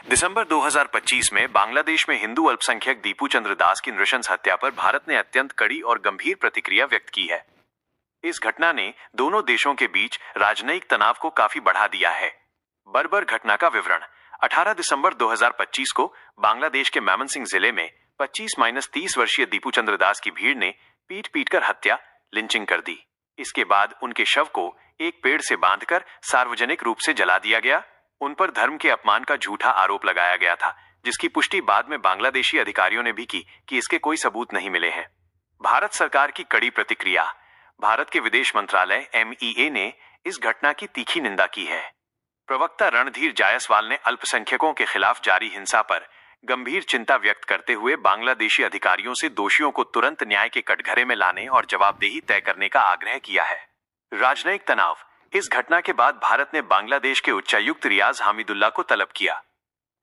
दिसंबर 2025 में बांग्लादेश में हिंदू अल्पसंख्यक दीपू चंद्र दास की नृशंस हत्या पर भारत ने अत्यंत कड़ी और गंभीर प्रतिक्रिया व्यक्त की है। इस घटना ने दोनों देशों के बीच राजनयिक तनाव को काफी बढ़ा दिया है। बर्बर घटना का विवरण। 18 दिसंबर 2025 को बांग्लादेश के मेमनसिंह जिले में 25-30 वर्षीय दीपू चंद्र दास की भीड़ ने पीट कर हत्या, लिंचिंग कर दी। इसके बाद उनके शव को एक पेड़ से बांधकर सार्वजनिक रूप से जला दिया गया। उन पर धर्म के अपमान का झूठा आरोप लगाया गया था, जिसकी पुष्टि बाद में बांग्लादेशी अधिकारियों ने भी की कि इसके कोई सबूत नहीं मिले हैं। भारत सरकार की कड़ी प्रतिक्रिया। भारत के विदेश मंत्रालय MEA ने इस घटना की तीखी निंदा की है। प्रवक्ता रणधीर जायसवाल ने अल्पसंख्यकों के खिलाफ जारी हिंसा पर गंभीर चिंता व्यक्त करते हुए बांग्लादेशी अधिकारियों से दोषियों को तुरंत न्याय के कटघरे में लाने और जवाबदेही तय करने का आग्रह किया है। राजनयिक तनाव। इस घटना के बाद भारत ने बांग्लादेश के उच्चायुक्त रियाज हामिदुल्लाह को तलब किया।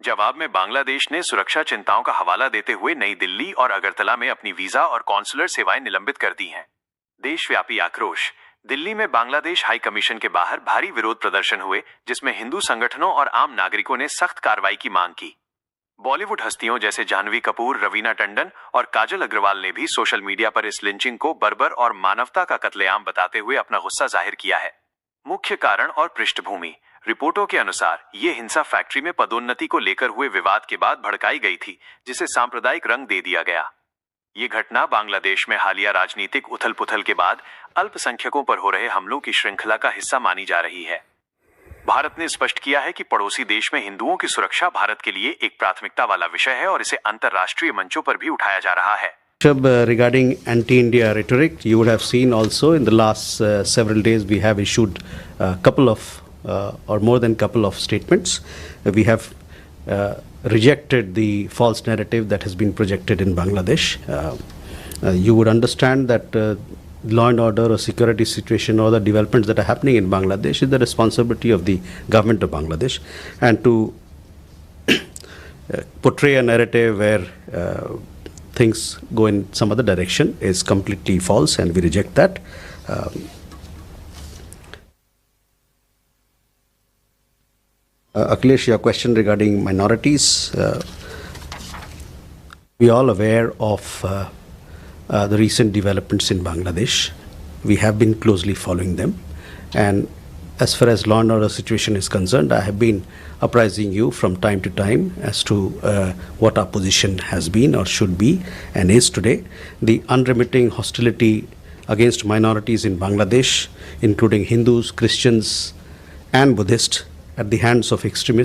जवाब में बांग्लादेश ने सुरक्षा चिंताओं का हवाला देते हुए नई दिल्ली और अगरतला में अपनी वीजा और कॉन्सुलर सेवाएं निलंबित कर दी हैं। देशव्यापी आक्रोश। दिल्ली में बांग्लादेश हाई कमीशन के बाहर भारी विरोध प्रदर्शन हुए, जिसमें हिंदू संगठनों और आम नागरिकों ने सख्त कार्रवाई की मांग की। बॉलीवुड हस्तियों जैसे जाह्नवी कपूर, रवीना टंडन और काजल अग्रवाल ने भी सोशल मीडिया पर इस लिंचिंग को बर्बर और मानवता का कत्लेआम बताते हुए अपना गुस्सा जाहिर किया है। मुख्य कारण और पृष्ठभूमि। रिपोर्टों के अनुसार ये हिंसा फैक्ट्री में पदोन्नति को लेकर हुए विवाद के बाद भड़काई गई थी, जिसे सांप्रदायिक रंग दे दिया गया। ये घटना बांग्लादेश में हालिया राजनीतिक उथल-पुथल के बाद अल्पसंख्यकों पर हो रहे हमलों की श्रृंखला का हिस्सा मानी जा रही है। भारत ने स्पष्ट किया है कि पड़ोसी देश में हिंदुओं की सुरक्षा भारत के लिए एक प्राथमिकता वाला विषय है और इसे अंतर्राष्ट्रीय मंचों पर भी उठाया जा रहा है। Regarding anti-India rhetoric, you would have seen also in the last several days we have issued a couple of or more than couple of statements. We have rejected the false narrative that has been projected in Bangladesh. You would understand that law and order or security situation or the developments that are happening in Bangladesh is the responsibility of the government of Bangladesh, and to portray a narrative where things go in some other direction is completely false, and we reject that. Akhilesh, your question regarding minorities, we are all aware of the recent developments in Bangladesh. We have been closely following them, and as far as law and order situation is concerned, I have been apprising you from time to time as to what our position has been or should be and is today. The unremitting hostility against minorities in Bangladesh, including Hindus, Christians and Buddhists, at the hands of extremists